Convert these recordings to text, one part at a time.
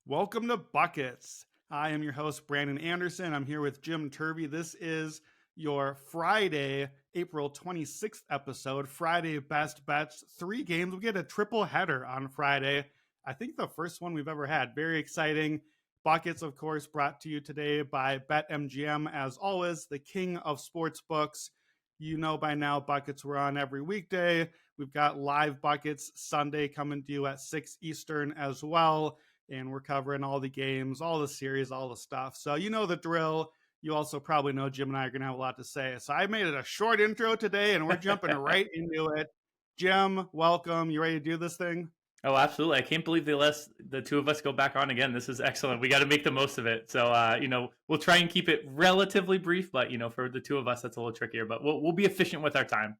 Welcome to Buckets. I am your host, Brandon Anderson. I'm here with Jim Turvey. This is your Friday, April 26th episode, Friday Best Bets. 3 games. We get a triple header on Friday. I think the first one we've ever had. Very exciting. Buckets, of course, brought to you today by BetMGM. As always, the king of sports books. You know by now, Buckets we're on every weekday. We've got live Buckets Sunday coming to you at 6 Eastern as well. And we're covering all the games, all the series, all the stuff. So you know the drill. You also probably know Jim and I are going to have a lot to say. So I made it a short intro today, and we're jumping right into it. Jim, welcome. You ready to do this thing? Oh, absolutely. I can't believe they let the two of us go back on again. This is excellent. We got to make the most of it. So, we'll try and keep it relatively brief, but, for the two of us, that's a little trickier, but we'll be efficient with our time.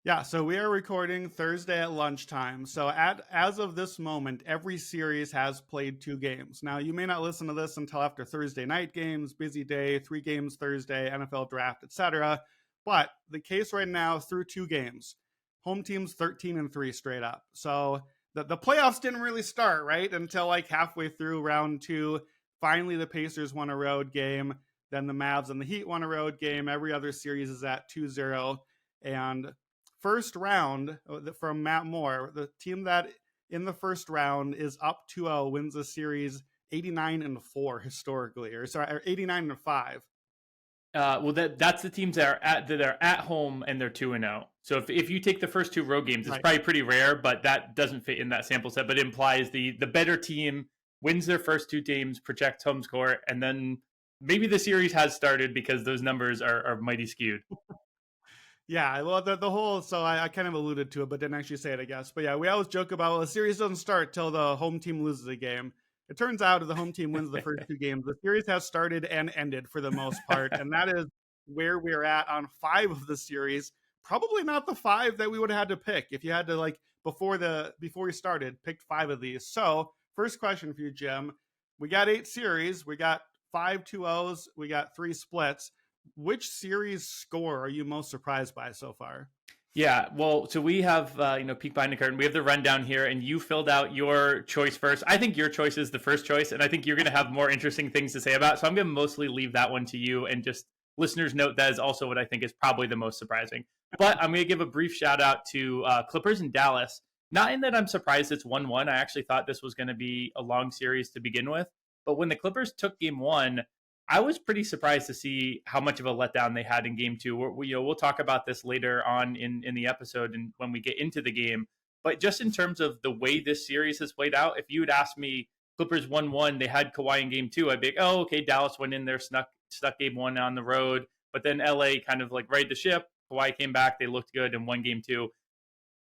Yeah, so we are recording Thursday at lunchtime. So as of this moment, every series has played 2 games. Now, you may not listen to this until after Thursday night games, busy day, 3 games Thursday, NFL draft, etc. But the case right now through 2 games, home teams 13-3 straight up. So the playoffs didn't really start, right, until like halfway through round 2. Finally, the Pacers won a road game. Then the Mavs and the Heat won a road game. Every other series is at 2-0. And first round from Matt Moore, the team that in the first round is up 2-0 wins the series 89-4 historically, or 89-5. That's the teams that are at home and they're 2-0. So if you take the first 2 road games, it's right. Probably pretty rare, but that doesn't fit in that sample set. But it implies the better team wins their first 2 games, projects home score, and then maybe the series has started because those numbers are mighty skewed. Yeah, well, the whole, so I kind of alluded to it, but didn't actually say it, I guess. But yeah, we always joke about, well, the series doesn't start till the home team loses a game. It turns out if the home team wins the first 2 games, the series has started and ended for the most part. And that is where we're at on 5 of the series. Probably not the 5 that we would have had to pick if you had to, like, before we started, pick 5 of these. So first question for you, Jim. We got 8 series. We got 5 2-0s. We got 3 splits. Which series score are you most surprised by so far? Yeah, well, so we have, peek behind the curtain. We have the rundown here, and you filled out your choice first. I think your choice is the first choice, and I think you're going to have more interesting things to say about. So I'm going to mostly leave that one to you, and just listeners note that is also what I think is probably the most surprising. But I'm going to give a brief shout out to Clippers and Dallas. Not in that I'm surprised it's 1-1. I actually thought this was going to be a long series to begin with. But when the Clippers took game 1, I was pretty surprised to see how much of a letdown they had in game 2. We'll talk about this later on in the episode and when we get into the game. But just in terms of the way this series has played out, if you had asked me Clippers 1-1, they had Kawhi in game 2, I'd be like, oh, okay, Dallas went in there, stuck game 1 on the road. But then LA kind of like righted the ship. Kawhi came back, they looked good and won game 2.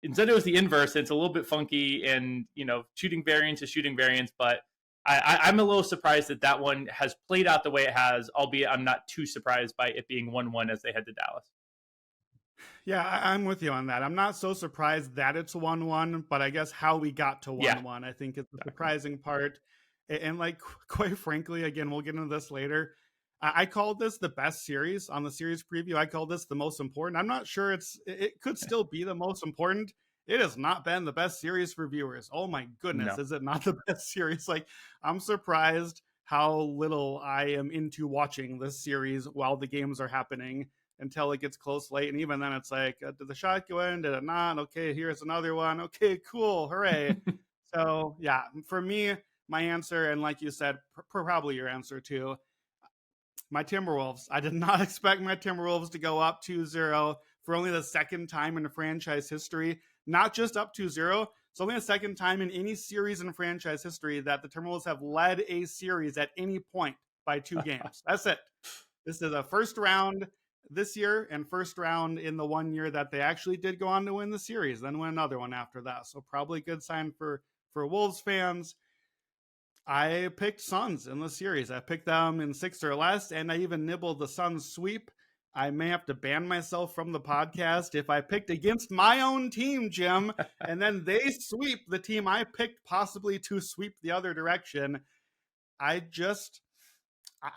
Instead, it was the inverse. It's a little bit funky and, shooting variance is shooting variance, but I'm a little surprised that one has played out the way it has, albeit I'm not too surprised by it being 1-1 as they head to Dallas. Yeah, I'm with you on that. I'm not so surprised that it's 1-1, but I guess how we got to 1-1, I think is the surprising part. And like, quite frankly, again, we'll get into this later. I called this the best series on the series preview. I called this the most important. I'm not sure it could still be the most important. It has not been the best series for viewers. Oh my goodness, no. Is it not the best series? Like, I'm surprised how little I am into watching this series while the games are happening until it gets close late. And even then it's like, did the shot go in? Did it not? Okay, here's another one. Okay, cool. Hooray. So yeah, for me, my answer, and like you said, probably your answer too, my Timberwolves. I did not expect my Timberwolves to go up 2-0 for only the second time in franchise history. Not just up 2-0. It's only the second time in any series in franchise history that the Timberwolves have led a series at any point by 2 games. That's it. This is a first round this year and first round in the 1 year that they actually did go on to win the series, then win another one after that. So probably a good sign for Wolves fans. I picked Suns in the series. I picked them in 6 or less, and I even nibbled the Suns sweep. I may have to ban myself from the podcast if I picked against my own team, Jim, and then they sweep the team I picked possibly to sweep the other direction. I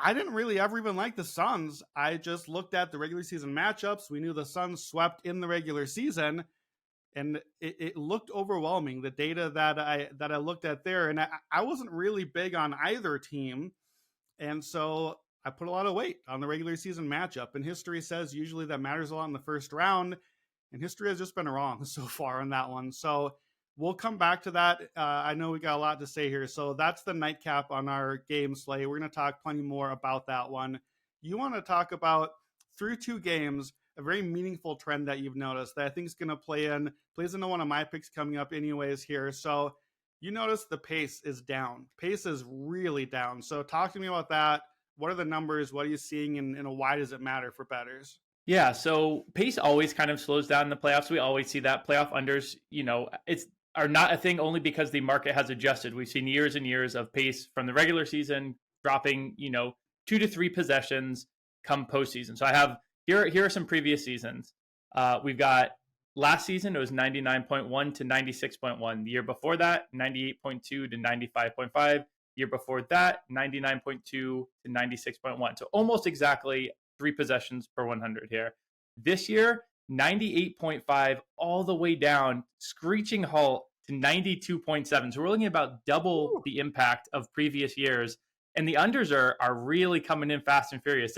didn't really ever even like the Suns. I just looked at the regular season matchups. We knew the Suns swept in the regular season. And it looked overwhelming, the data that I looked at there, and I wasn't really big on either team, and so I put a lot of weight on the regular season matchup. And history says usually that matters a lot in the first round, and history has just been wrong so far on that one. So we'll come back to that. I know we got a lot to say here, so that's the nightcap on our game slate. We're going to talk plenty more about that one. You want to talk about through 2 games, a very meaningful trend that you've noticed that I think is going to plays into one of my picks coming up anyways here. So you notice the pace is down. Pace is really down. So talk to me about that. What are the numbers? What are you seeing? And why does it matter for bettors? Yeah, so pace always kind of slows down in the playoffs. We always see that playoff unders, it's are not a thing only because the market has adjusted. We've seen years and years of pace from the regular season dropping, 2 to 3 possessions come postseason. So I have here are some previous seasons. We've got last season it was 99.1 to 96.1. The year before that, 98.2 to 95.5. Year before that, 99.2 to 96.1. So almost exactly 3 possessions per 100 here. This year, 98.5 all the way down, screeching halt to 92.7. So we're looking at about double the impact of previous years. And the unders are really coming in fast and furious.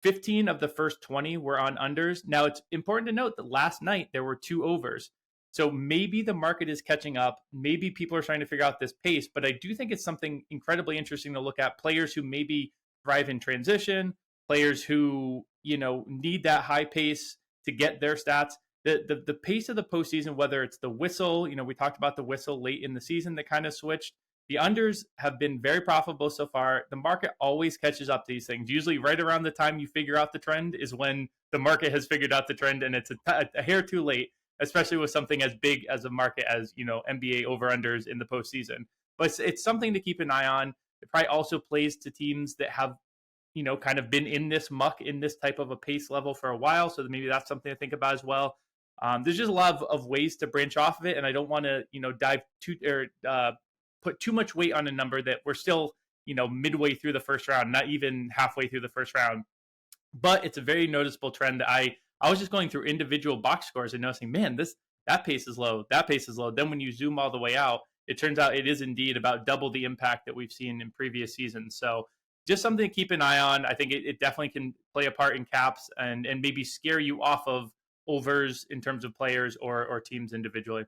15 of the first 20 were on unders. Now, it's important to note that last night there were 2 overs. So maybe the market is catching up. Maybe people are trying to figure out this pace, but I do think it's something incredibly interesting to look at. Players who maybe thrive in transition, players who, need that high pace to get their stats. The pace of the postseason, whether it's the whistle, we talked about the whistle late in the season that kind of switched. The unders have been very profitable so far. The market always catches up to these things. Usually right around the time you figure out the trend is when the market has figured out the trend, and it's a hair too late, especially with something as big as a market as, NBA over-unders in the postseason. But it's something to keep an eye on. It probably also plays to teams that have, kind of been in this muck, in this type of a pace level for a while. So maybe that's something to think about as well. There's just a lot of ways to branch off of it, and I don't want to, dive too or put too much weight on a number that we're still, midway through the first round, not even halfway through the first round. But it's a very noticeable trend that I was just going through individual box scores and noticing, man, that pace is low, that pace is low. Then when you zoom all the way out, it turns out it is indeed about double the impact that we've seen in previous seasons. So just something to keep an eye on. I think it definitely can play a part in caps and maybe scare you off of overs in terms of players or teams individually.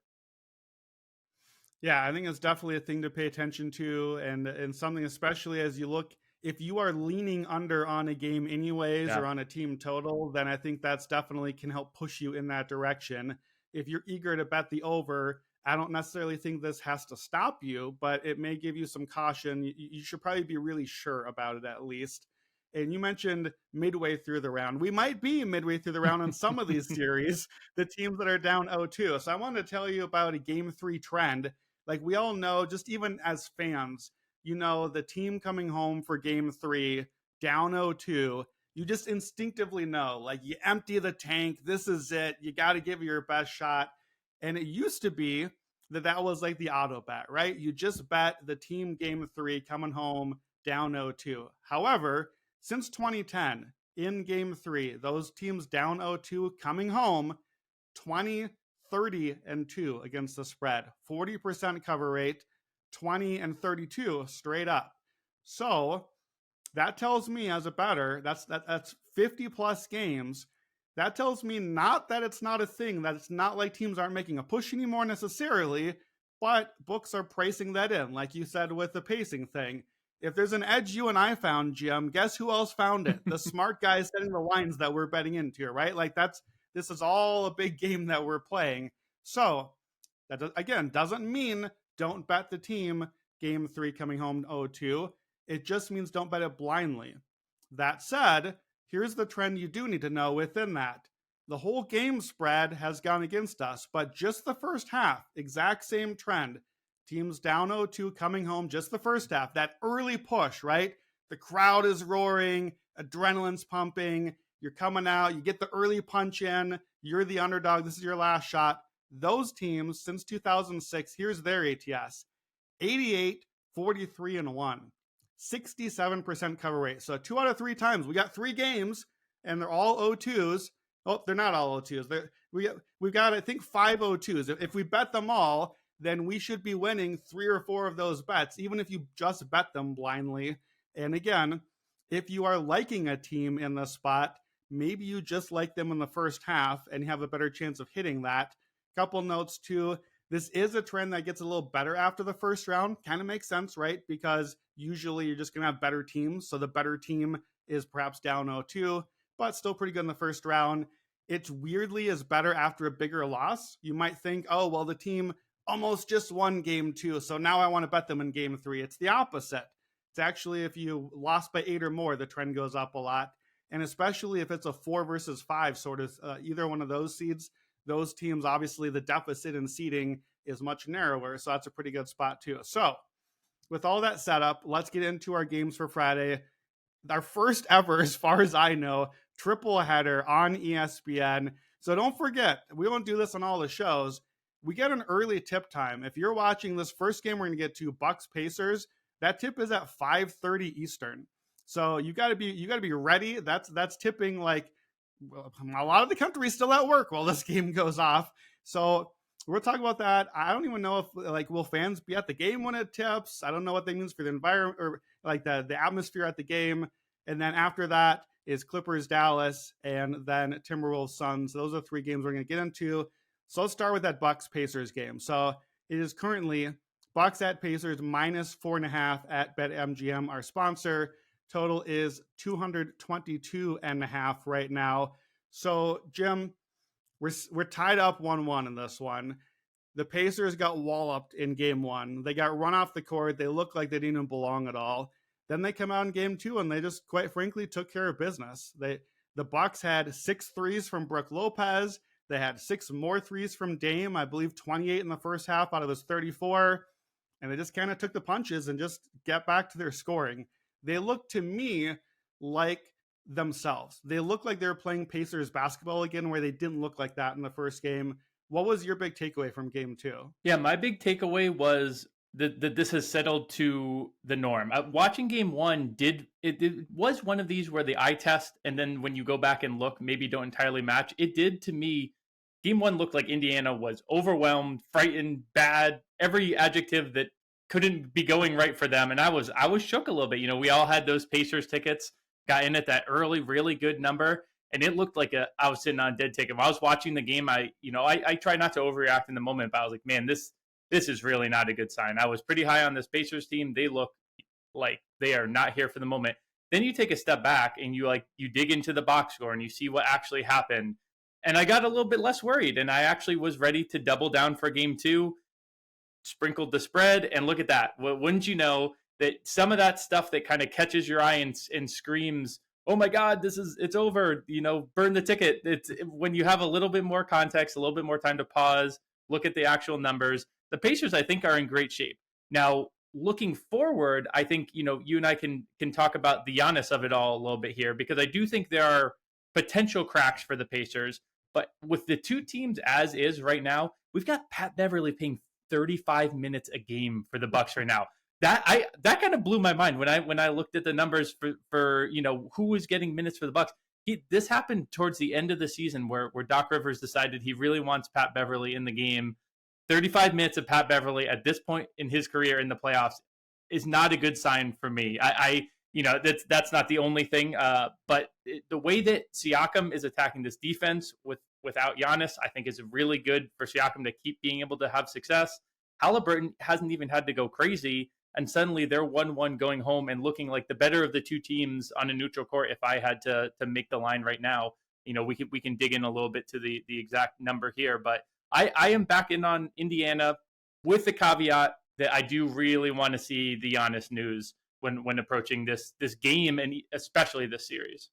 Yeah, I think it's definitely a thing to pay attention to, and something especially as you look, if you are leaning under on a game anyways, or on a team total, then I think that's definitely can help push you in that direction. If you're eager to bet the over, I don't necessarily think this has to stop you, but it may give you some caution. You should probably be really sure about it at least. And you mentioned midway through the round. We might be midway through the round in some of these series, the teams that are down 0-2. So I wanted to tell you about a game 3 trend. Like we all know, just even as fans, the team coming home for game 3, down 0-2, you just instinctively know, like you empty the tank. This is it. You got to give it your best shot. And it used to be that was like the auto bet, right? You just bet the team game 3 coming home down 0-2. However, since 2010, in game 3, those teams down 0-2 coming home, 20, 30, and 2 against the spread, 40% cover rate, 20 and 32 straight up. So that tells me as a bettor, that's 50 plus games. That tells me not that it's not a thing, that it's not like teams aren't making a push anymore necessarily, but books are pricing that in, like you said with the pacing thing. If there's an edge you and I found, Jim, guess who else found it? The smart guys setting the lines that we're betting into, right? Like this is all a big game that we're playing. So that, again, doesn't mean don't bet the team game 3 coming home 0-2. It just means don't bet it blindly. That said, here's the trend you do need to know within that. The whole game spread has gone against us, but just the first half, exact same trend. Teams down 0-2 coming home just the first half. That early push, right? The crowd is roaring, adrenaline's pumping. You're coming out, you get the early punch in. You're the underdog. This is your last shot. Those teams since 2006, here's their ATS. 88, 43, and 1. 67% cover rate. So 2 out of 3 times. We got 3 games, and they're all 0-2s. Oh, they're not all 0-2s. We've got, I think, 5 0-2s. If we bet them all, then we should be winning 3 or 4 of those bets, even if you just bet them blindly. And again, if you are liking a team in the spot, maybe you just like them in the first half and have a better chance of hitting that. Couple notes too. This is a trend that gets a little better after the first round. Kind of makes sense, right? Because usually you're just going to have better teams. So the better team is perhaps down 0-2, but still pretty good in the first round. It's weirdly is better after a bigger loss. You might think, oh, well, the team almost just won game 2, so now I want to bet them in game 3. It's the opposite. It's actually, if you lost by 8 or more, the trend goes up a lot. And especially if it's a 4 versus 5 sort of either one of those seeds, those teams, obviously the deficit in seeding is much narrower. So that's a pretty good spot too. So with all that set up, let's get into our games for Friday. Our first ever, as far as I know, triple header on ESPN. So don't forget, we won't do this on all the shows. We get an early tip time. If you're watching this first game, we're going to get to Bucks Pacers. That tip is at 5:30 Eastern. So you got to be ready. That's tipping like a lot of the country is still at work while this game goes off. So we'll talk about that. I don't even know if will fans be at the game when it tips. I don't know what that means for the environment or like the atmosphere at the game. And then after that is Clippers Dallas and then Timberwolves Suns. Those are 3 games we're going to get into. So let's start with that Bucks Pacers game. So it is currently Bucks at Pacers -4.5 at BetMGM, our sponsor. Total is 222.5 right now. So Jim, we're tied up 1-1 in this one. The Pacers got walloped in game 1. They got run off the court. They looked like they didn't even belong at all. Then they come out in game 2 and they just quite frankly took care of business. The Bucks had 6 threes from Brook Lopez. They had 6 more threes from Dame, I believe 28 in the first half out of his 34. And they just kind of took the punches and just get back to their scoring. They look to me like themselves. They look like they're playing Pacers basketball again, where they didn't look like that in the first game. What was your big takeaway from game 2? Yeah, my big takeaway was that this has settled to the norm. Watching game 1 it was one of these where the eye test and then when you go back and look, maybe don't entirely match. It did to me. Game 1 looked like Indiana was overwhelmed, frightened, bad, every adjective that couldn't be going right for them. And I was shook a little bit. We all had those Pacers tickets, got in at that early, really good number. And it looked like I was sitting on a dead ticket. When I was watching the game, I try not to overreact in the moment, but I was like, man, this is really not a good sign. I was pretty high on this Pacers team. They look like they are not here for the moment. Then you take a step back and you dig into the box score and you see what actually happened. And I got a little bit less worried, and I actually was ready to double down for game 2, sprinkled the spread, and look at that. Well, wouldn't you know that some of that stuff that kind of catches your eye and screams, oh my God, it's over, burn the ticket. It's when you have a little bit more context, a little bit more time to pause, look at the actual numbers. The Pacers, I think, are in great shape. Now, looking forward, I think, you and I can talk about the Giannis of it all a little bit here, because I do think there are potential cracks for the Pacers. But with the 2 teams as is right now, we've got Pat Beverly playing 35 minutes a game for the Bucks right now. That kind of blew my mind when I looked at the numbers for who was getting minutes for the Bucks. This happened towards the end of the season where Doc Rivers decided he really wants Pat Beverly in the game. 35 minutes of Pat Beverly at this point in his career in the playoffs is not a good sign for me. That's not the only thing, but the way that Siakam is attacking this defense without Giannis, I think is really good for Siakam to keep being able to have success. Halliburton hasn't even had to go crazy, and suddenly they're 1-1 going home and looking like the better of the 2 teams on a neutral court. If I had to make the line right now, we can dig in a little bit to the exact number here, but I am back in on Indiana with the caveat that I do really want to see the Giannis news when approaching this game and especially this series.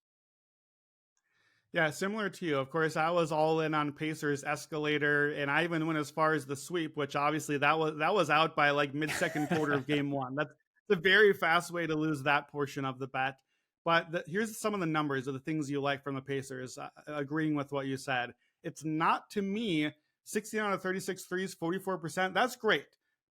Yeah, similar to you. Of course, I was all in on Pacers escalator, and I even went as far as the sweep, which obviously that was out by like mid-second quarter of game 1. That's a very fast way to lose that portion of the bet. But here's some of the numbers of the things you like from the Pacers, agreeing with what you said. It's not, to me, 16 out of 36 threes, 44%. That's great.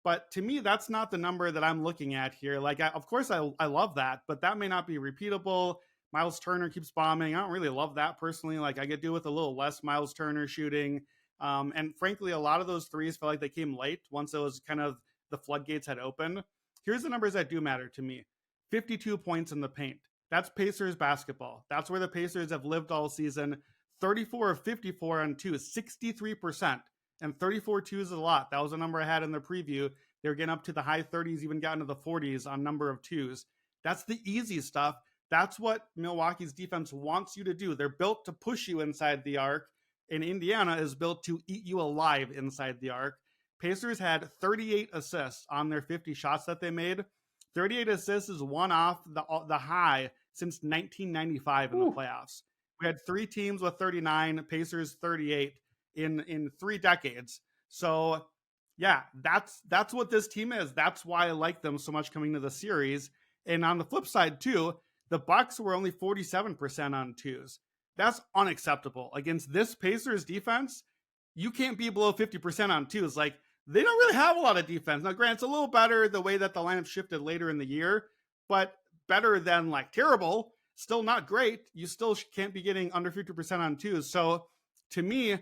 But to me, that's not the number that I'm looking at here. Of course, I love that, but that may not be repeatable. Miles Turner keeps bombing. I don't really love that personally. Like, I could do with a little less Miles Turner shooting. And frankly, a lot of those threes felt like they came late once it was kind of the floodgates had opened. Here's the numbers that do matter to me: 52 points in the paint. That's Pacers basketball. That's where the Pacers have lived all season. 34 of 54 on twos, 63%. And 34 twos is a lot. That was a number I had in the preview. They were getting up to the high 30s, even got into the 40s on number of twos. That's the easy stuff. That's what Milwaukee's defense wants you to do. They're built to push you inside the arc, and Indiana is built to eat you alive inside the arc. Pacers had 38 assists on their 50 shots that they made. 38 assists is one off the high since 1995 in the playoffs. We had 3 teams with 39, Pacers 38 in 3 decades. So yeah, that's what this team is. That's why I like them so much coming to the series. And on the flip side too, the Bucks were only 47% on twos. That's unacceptable. Against this Pacers defense, you can't be below 50% on twos. Like, they don't really have a lot of defense. Now, granted, it's a little better the way that the lineup shifted later in the year, but better than like terrible. Still not great. You still can't be getting under 50% on twos. So to me,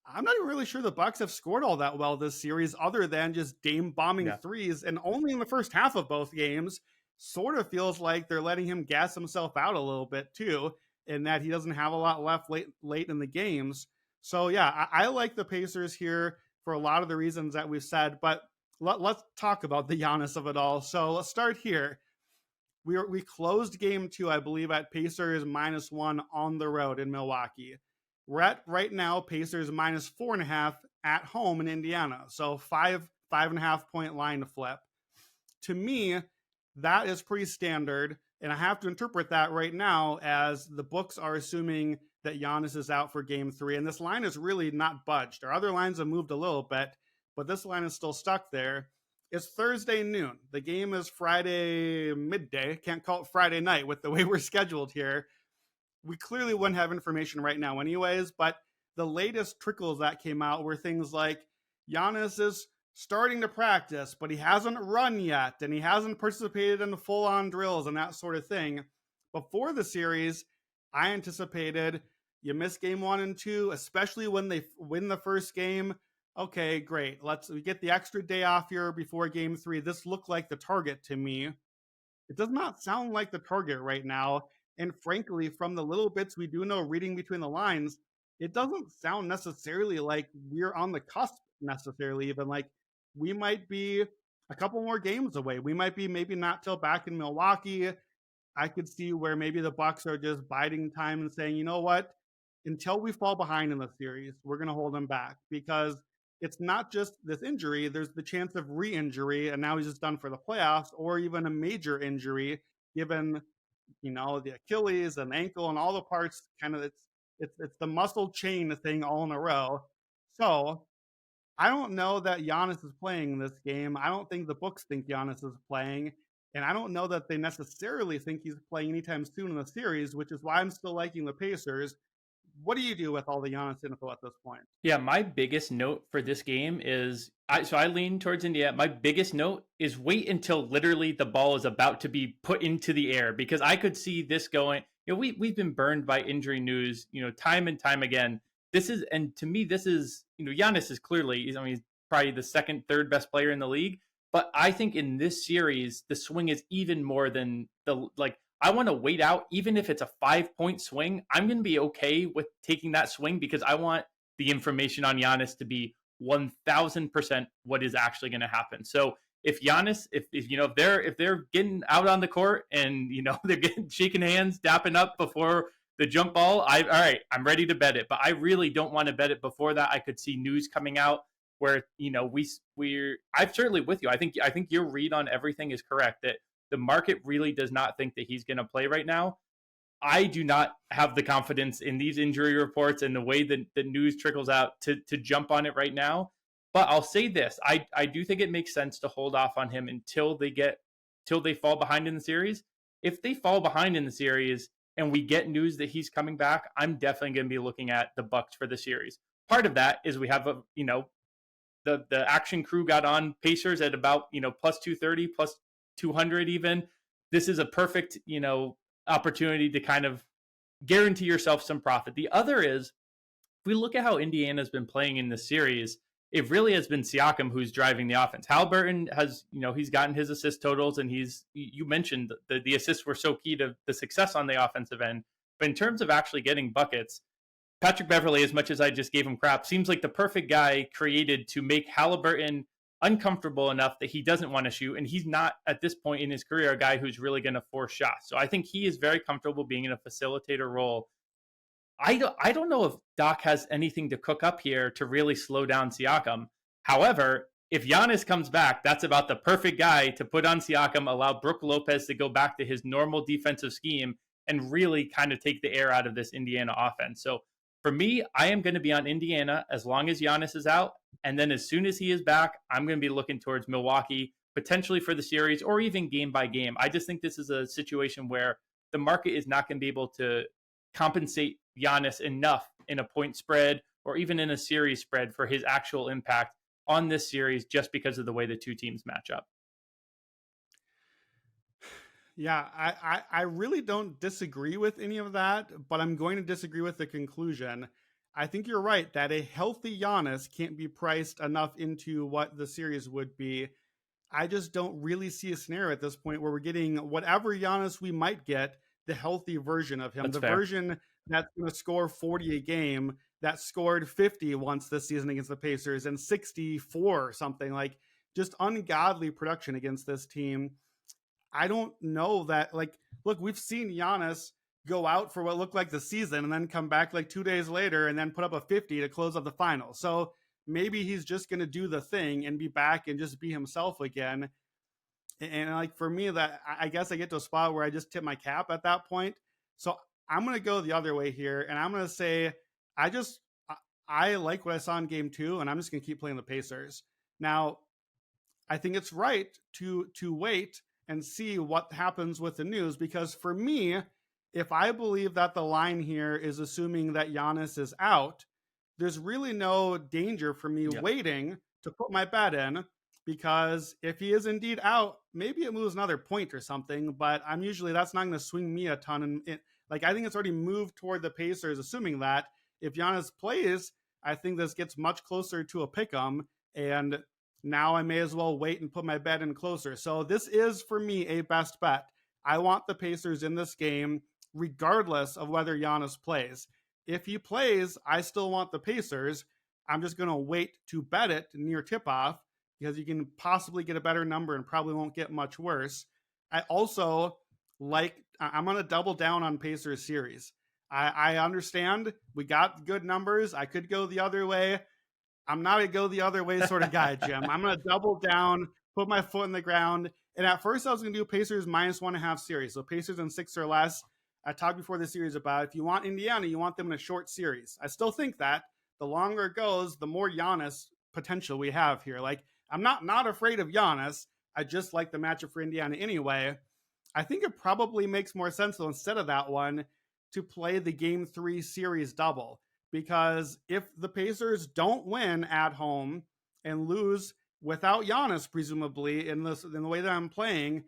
I'm not even really sure the Bucks have scored all that well this series, other than just Dame bombing threes, and only in the first half of both games. Sort of feels like they're letting him gas himself out a little bit too, and that he doesn't have a lot left late in the games. So yeah, I like the Pacers here for a lot of the reasons that we've said, but let's talk about the Giannis of it all. So let's start here. We closed game 2, I believe, at Pacers -1 on the road in Milwaukee. We're at right now Pacers -4.5 at home in Indiana. So 5.5 point line to flip. To me, that is pretty standard, and I have to interpret that right now as the books are assuming that Giannis is out for game 3, and this line is really not budged. Our other lines have moved a little bit, but this line is still stuck there. It's Thursday noon. The game is Friday midday. Can't call it Friday night with the way we're scheduled here. We clearly wouldn't have information right now anyways, but the latest trickles that came out were things like Giannis is starting to practice, but he hasn't run yet, and he hasn't participated in the full-on drills and that sort of thing. Before the series, I anticipated you miss game 1 and 2, especially when they win the first game. Okay, great. We get the extra day off here before game 3. This looked like the target to me. It does not sound like the target right now. And frankly, from the little bits we do know reading between the lines, it doesn't sound necessarily like we're on the cusp necessarily, even like we might be a couple more games away. We might be maybe not till back in Milwaukee. I could see where maybe the Bucks are just biding time and saying, you know what, until we fall behind in the series, we're going to hold them back, because it's not just this injury. There's the chance of re-injury, and now he's just done for the playoffs, or even a major injury, given, you know, the Achilles and ankle and all the parts. Kind of, it's the muscle chain thing all in a row. So I don't know that Giannis is playing this game. I don't think the books think Giannis is playing, and I don't know that they necessarily think he's playing anytime soon in the series, which is why I'm still liking the Pacers. What do you do with all the Giannis info at this point? Yeah, my biggest note for this game is I lean towards India. My biggest note is wait until literally the ball is about to be put into the air, because I could see this going. You know, we've been burned by injury news, you know, time and time again. And to me, this is, you know, Giannis is clearly, I mean, he's probably the second, third best player in the league. But I think in this series, the swing is even more than I want to wait out, even if it's a 5-point swing. I'm going to be okay with taking that swing, because I want the information on Giannis to be 1,000% what is actually going to happen. So if Giannis, if you know, if they're getting out on the court and, you know, they're shaking hands, dapping up before the jump ball, all right, I'm ready to bet it. But I really don't want to bet it before that. I could see news coming out where, you know, I'm certainly with you. I think your read on everything is correct, that the market really does not think that he's going to play right now. I do not have the confidence in these injury reports and the way that the news trickles out to jump on it right now. But I'll say this. I do think it makes sense to hold off on him until they fall behind in the series. If they fall behind in the series and we get news that he's coming back, I'm definitely going to be looking at the Bucks for the series. Part of that is we have the action crew got on Pacers at about, you know, plus 230, plus 200 even. This is a perfect, you know, opportunity to kind of guarantee yourself some profit. The other is, if we look at how Indiana's been playing in this series, it really has been Siakam who's driving the offense. Halliburton has, he's gotten his assist totals, and you mentioned the assists were so key to the success on the offensive end. But in terms of actually getting buckets, Patrick Beverley, as much as I just gave him crap, seems like the perfect guy created to make Halliburton uncomfortable enough that he doesn't want to shoot. And he's not, at this point in his career, a guy who's really going to force shots. So I think he is very comfortable being in a facilitator role. I don't know if Doc has anything to cook up here to really slow down Siakam. However, if Giannis comes back, that's about the perfect guy to put on Siakam, allow Brook Lopez to go back to his normal defensive scheme and really kind of take the air out of this Indiana offense. So for me, I am going to be on Indiana as long as Giannis is out. And then as soon as he is back, I'm going to be looking towards Milwaukee, potentially for the series or even game by game. I just think this is a situation where the market is not going to be able to compensate Giannis enough in a point spread or even in a series spread for his actual impact on this series just because of the way the two teams match up. Yeah, I really don't disagree with any of that, but I'm going to disagree with the conclusion. I think you're right that a healthy Giannis can't be priced enough into what the series would be. I just don't really see a scenario at this point where we're getting whatever Giannis we might get, the healthy version of him. That's fair. Version that's going to score 40 a game, that scored 50 once this season against the Pacers and 64 or something, like just ungodly production against this team. I don't know that, look, we've seen Giannis go out for what looked like the season and then come back 2 days later and then put up a 50 to close up the final. So maybe he's just going to do the thing and be back and just be himself again. And for me, that I guess I get to a spot where I just tip my cap at that point. So I'm going to go the other way here. And I'm going to say, I like what I saw in game 2, and I'm just going to keep playing the Pacers. Now, I think it's right to wait and see what happens with the news, because for me, if I believe that the line here is assuming that Giannis is out, there's really no danger for me waiting to put my bet in, because if he is indeed out, maybe it moves another point or something, but that's not going to swing me a ton. And I think it's already moved toward the Pacers, assuming that if Giannis plays, I think this gets much closer to a pick'em, and now I may as well wait and put my bet in closer. So this is, for me, a best bet. I want the Pacers in this game, regardless of whether Giannis plays. If he plays, I still want the Pacers. I'm just going to wait to bet it near tip-off, because you can possibly get a better number and probably won't get much worse. I also I'm going to double down on Pacers series. I understand we got good numbers. I could go the other way. I'm not a go the other way sort of guy, Jim. I'm going to double down, put my foot in the ground. And at first I was going to do Pacers -1.5 series. So Pacers in 6 or less. I talked before the series about if you want Indiana, you want them in a short series. I still think that the longer it goes, the more Giannis potential we have here. I'm not afraid of Giannis. I just like the matchup for Indiana anyway. I think it probably makes more sense, though, instead of that one, to play the Game 3 series double. Because if the Pacers don't win at home and lose without Giannis, presumably, in the way that I'm playing,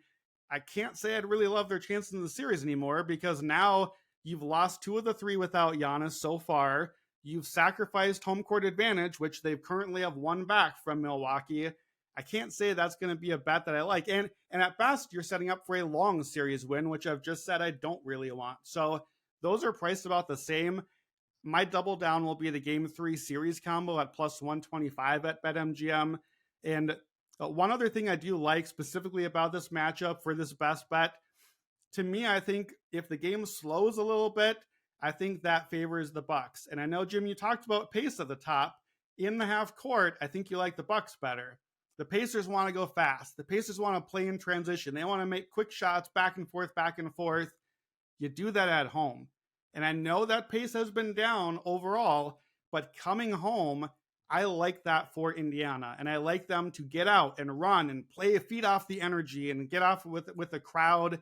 I can't say I'd really love their chances in the series anymore, because now you've lost 2 of the 3 without Giannis so far. You've sacrificed home court advantage, which they currently have won back from Milwaukee. I can't say that's going to be a bet that I like. And at best, you're setting up for a long series win, which I've just said I don't really want. So those are priced about the same. My double down will be the Game 3 series combo at +125 at BetMGM. And one other thing I do like specifically about this matchup for this best bet, to me, I think if the game slows a little bit, I think that favors the Bucks. And I know, Jim, you talked about pace at the top. In the half court, I think you like the Bucks better. The Pacers want to go fast. The Pacers want to play in transition. They want to make quick shots back and forth, back and forth. You do that at home. And I know that pace has been down overall, but coming home, I like that for Indiana. And I like them to get out and run and feed off the energy and get off with the crowd.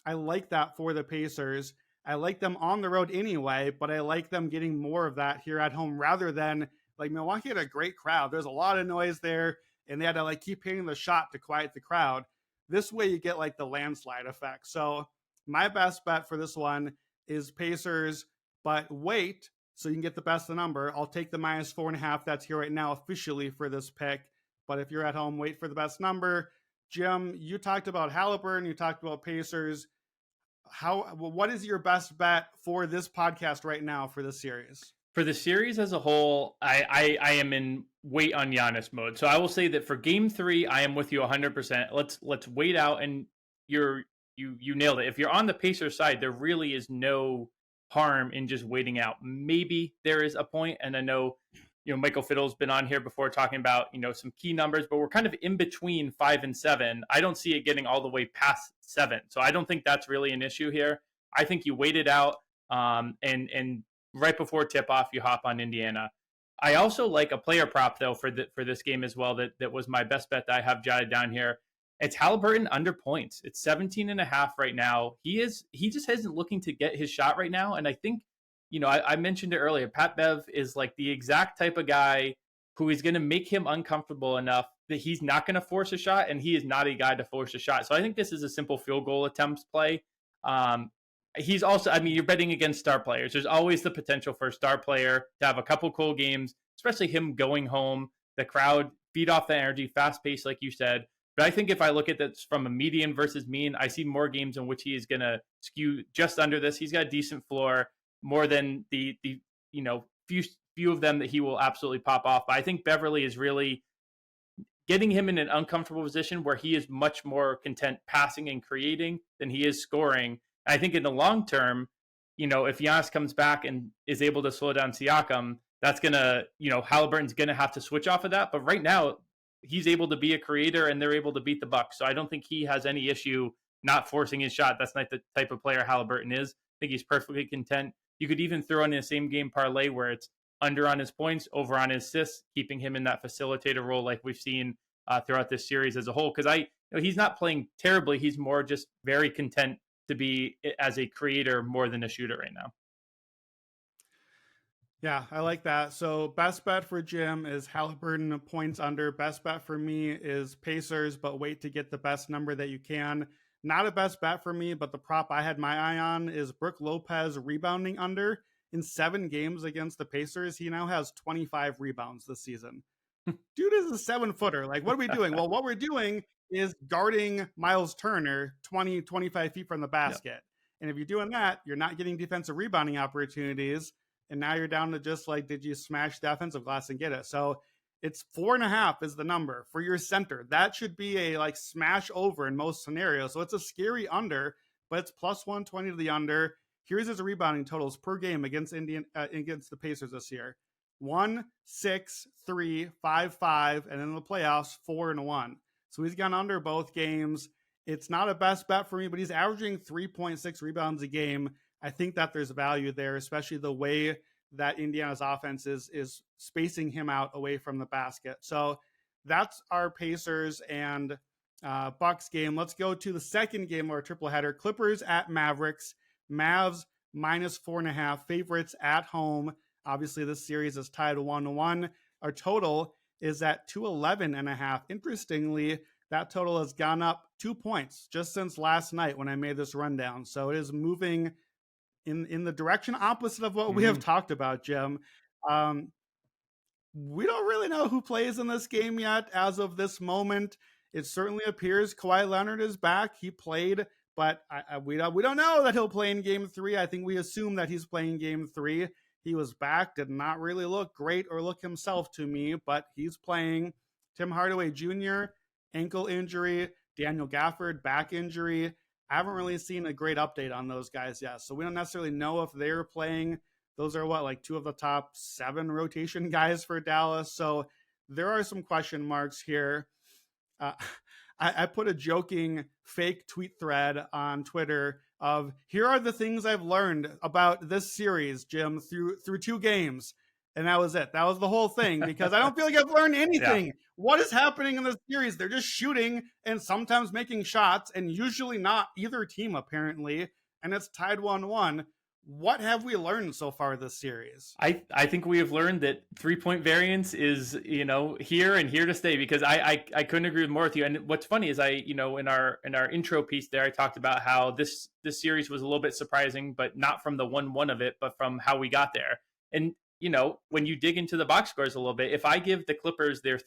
I like that for the Pacers. I like them on the road anyway, but I like them getting more of that here at home, rather than Milwaukee had a great crowd. There's a lot of noise there, and they had to keep hitting the shot to quiet the crowd. This way you get the landslide effect. So My best bet for this one is Pacers, but wait, so you can get the best of the number. I'll take the -4.5 that's here right now officially for this pick. But if you're at home, wait for the best number. Jim, you talked about Halliburton, you talked about Pacers. What is your best bet for this podcast right now for this series? For the series as a whole, I am in wait on Giannis mode. So I will say that for game 3, I am with you 100%. Let's wait out, and you nailed it. If you're on the Pacers side, there really is no harm in just waiting out. Maybe there is a point, and I know Michael Fiddle's been on here before talking about some key numbers, but we're kind of in between 5 and 7. I don't see it getting all the way past 7, so I don't think that's really an issue here. I think you wait it out, and right before tip-off, you hop on Indiana. I also like a player prop, though, for this game as well. That was my best bet that I have jotted down here. It's Halliburton under points. It's 17.5 right now. He just isn't looking to get his shot right now. And I think, I mentioned it earlier, Pat Bev is like the exact type of guy who is going to make him uncomfortable enough that he's not going to force a shot, and he is not a guy to force a shot. So I think this is a simple field goal attempts play. He's also, you're betting against star players. There's always the potential for a star player to have a couple cool games, especially him going home. The crowd feed off the energy, fast pace, like you said. But I think if I look at this from a median versus mean, I see more games in which he is going to skew just under this. He's got a decent floor, more than the few of them that he will absolutely pop off. But I think Beverly is really getting him in an uncomfortable position where he is much more content passing and creating than he is scoring. I think in the long term, if Giannis comes back and is able to slow down Siakam, that's going to, Halliburton's going to have to switch off of that. But right now, he's able to be a creator and they're able to beat the Bucks. So I don't think he has any issue not forcing his shot. That's not the type of player Halliburton is. I think he's perfectly content. You could even throw in a same game parlay where it's under on his points, over on his assists, keeping him in that facilitator role like we've seen throughout this series as a whole. Because he's not playing terribly. He's more just very content to be as a creator more than a shooter right now. Yeah, I like that. So best bet for Jim is Halliburton points under. Best bet for me is Pacers, but wait to get the best number that you can. Not a best bet for me, but the prop I had my eye on is Brook Lopez rebounding under. In 7 games against the Pacers, he now has 25 rebounds this season. Dude is a 7-footer. Like, what are we doing? Well, what we're doing is guarding Miles Turner 20, 25 feet from the basket. Yep. And if you're doing that, you're not getting defensive rebounding opportunities. And now you're down to just like, did you smash the offensive glass and get it? So it's 4.5 is the number for your center. That should be a like smash over in most scenarios. So it's a scary under, but it's plus 120 to the under. Here's his rebounding totals per game against against the Pacers this year. 1, 6, 3, 5, 5, and then in the playoffs, 4 and 1. So he's gone under both games. It's not a best bet for me, but he's averaging 3.6 rebounds a game. I think that there's value there, especially the way that Indiana's offense is spacing him out away from the basket. So that's our Pacers and Bucks game. Let's go to the second game of our triple header. Clippers at Mavericks. Mavs -4.5. Favorites at home. Obviously, this series is tied 1-1. Our total is at 211.5. Interestingly, that total has gone up 2 points just since last night when I made this rundown. So it is moving in the direction opposite of what we have talked about, Jim. We don't really know who plays in this game yet as of this moment. It certainly appears Kawhi Leonard is back. He played, but we don't know that he'll play in game 3. I think we assume that he's playing game 3. He was back, did not really look great or look himself to me, but he's playing. Tim Hardaway Jr., ankle injury. Daniel Gafford, back injury. I haven't really seen a great update on those guys yet, so we don't necessarily know if they're playing. Those are like 2 of the top 7 rotation guys for Dallas, so there are some question marks here. I put a joking fake tweet thread on Twitter of, here are the things I've learned about this series, Jim, through 2 games. And that was it. That was the whole thing, because I don't feel like I've learned anything. Yeah. What is happening in this series? They're just shooting and sometimes making shots, and usually not either team, apparently. And it's tied 1-1. what have we learned so far this series? I think we have learned that 3-point variance is, here and here to stay, because I couldn't agree more with you. And what's funny is in our intro piece there, I talked about how this series was a little bit surprising, but not from the 1-1 of it, but from how we got there. And, when you dig into the box scores a little bit, if I give the Clippers their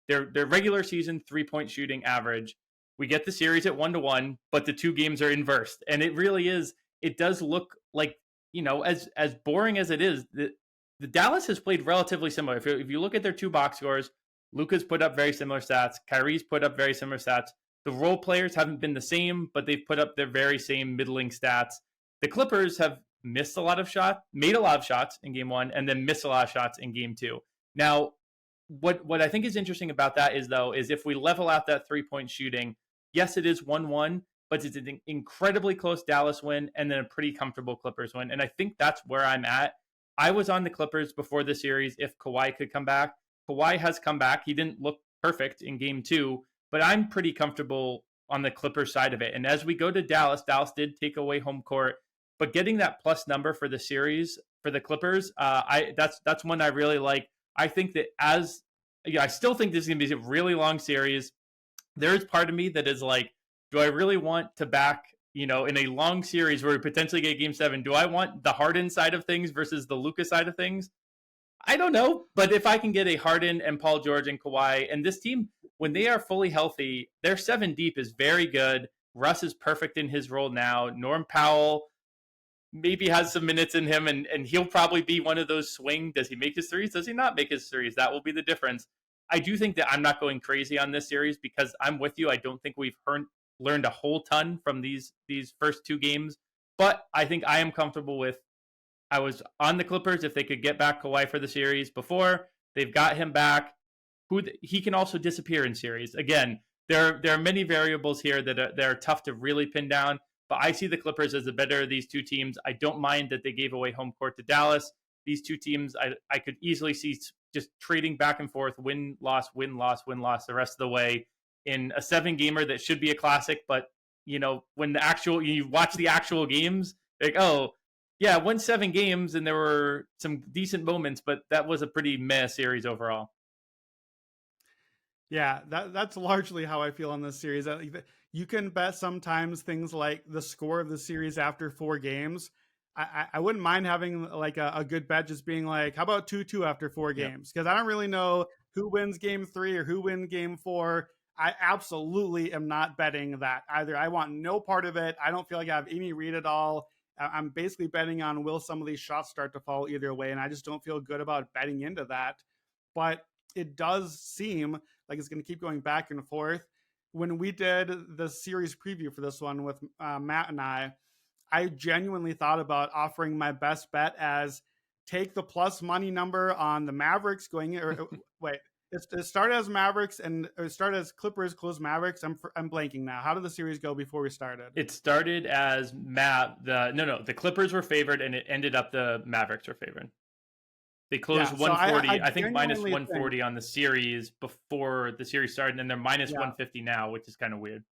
their regular season 3-point shooting average, we get the series at 1-1, but the two games are inversed. And it really is, it does look like, as boring as it is, the Dallas has played relatively similar. If you look at their two box scores, Luka's put up very similar stats. Kyrie's put up very similar stats. The role players haven't been the same, but they've put up their very same middling stats. The Clippers have missed a lot of shots, made a lot of shots in game 1, and then missed a lot of shots in game 2. Now, what I think is interesting about that is if we level out that 3-point shooting, yes, it is 1-1, but it's an incredibly close Dallas win and then a pretty comfortable Clippers win. And I think that's where I'm at. I was on the Clippers before the series if Kawhi could come back. Kawhi has come back. He didn't look perfect in game 2, but I'm pretty comfortable on the Clippers side of it. And as we go to Dallas did take away home court, but getting that plus number for the series for the Clippers, that's one I really like. I think that I still think this is going to be a really long series. There's part of me that is like, do I really want to back, in a long series where we potentially get game 7, do I want the Harden side of things versus the Luka side of things? I don't know. But if I can get a Harden and Paul George and Kawhi, and this team, when they are fully healthy, their 7 deep is very good. Russ is perfect in his role now. Norm Powell maybe has some minutes in him, and he'll probably be one of those swing. Does he make his threes? Does he not make his threes? That will be the difference. I do think that I'm not going crazy on this series because I'm with you. I don't think we've learned a whole ton from these first 2 games, but I think I am comfortable with. I was on the Clippers if they could get back Kawhi for the series before. They've got him back. He can also disappear in series. Again, there are many variables here that are tough to really pin down, but I see the Clippers as the better of these 2 teams. I don't mind that they gave away home court to Dallas. These 2 teams, I could easily see just trading back and forth, win, loss, win, loss, win, loss the rest of the way in a 7-gamer that should be a classic. But, when you watch the actual games, like, oh, yeah, won 7 games and there were some decent moments, but that was a pretty meh series overall. Yeah, that's largely how I feel on this series. You can bet sometimes things like the score of the series after 4 games. I wouldn't mind having like a good bet just being like, how about 2-2 after 4 games? Because I don't really know who wins game 3 or who wins game 4. I absolutely am not betting that either. I want no part of it. I don't feel like I have any read at all. I'm basically betting on will some of these shots start to fall either way, and I just don't feel good about betting into that. But it does seem like it's going to keep going back and forth. When we did the series preview for this one with Matt and I genuinely thought about offering my best bet as take the plus money number on the Mavericks going wait, it started as Mavericks and it started as Clippers close Mavericks. I'm blanking now. How did the series go before we started? It started as the Clippers were favored and it ended up the Mavericks were favored. They closed 140, I think minus 140 on the series before the series started, and they're minus 150 now, which is kind of weird.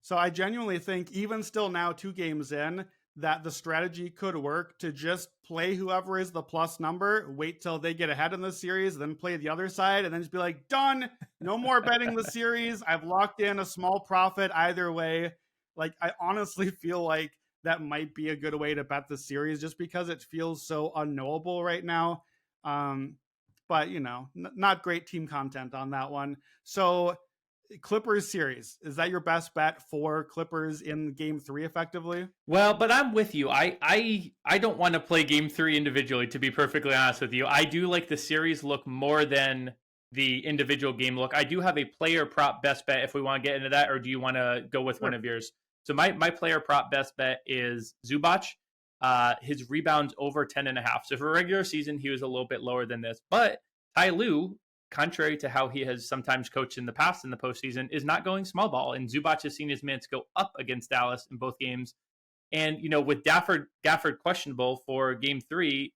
So I genuinely think even still now 2 games in that the strategy could work to just play whoever is the plus number, wait till they get ahead in the series, then play the other side, and then just be like, done, no more betting the series. I've locked in a small profit either way. Like, I honestly feel like that might be a good way to bet the series just because it feels so unknowable right now. But, not great team content on that one. So Clippers series, is that your best bet for Clippers in game 3 effectively? Well, but I'm with you. I don't want to play game 3 individually, to be perfectly honest with you. I do like the series look more than the individual game look. I do have a player prop best bet if we want to get into that, or do you want to go with one of yours? So my player prop best bet is Zubac. His rebounds over 10.5. So for a regular season, he was a little bit lower than this. But Ty Lue, contrary to how he has sometimes coached in the past in the postseason, is not going small ball. And Zubac has seen his minutes go up against Dallas in both games. And, with Gafford questionable for game 3,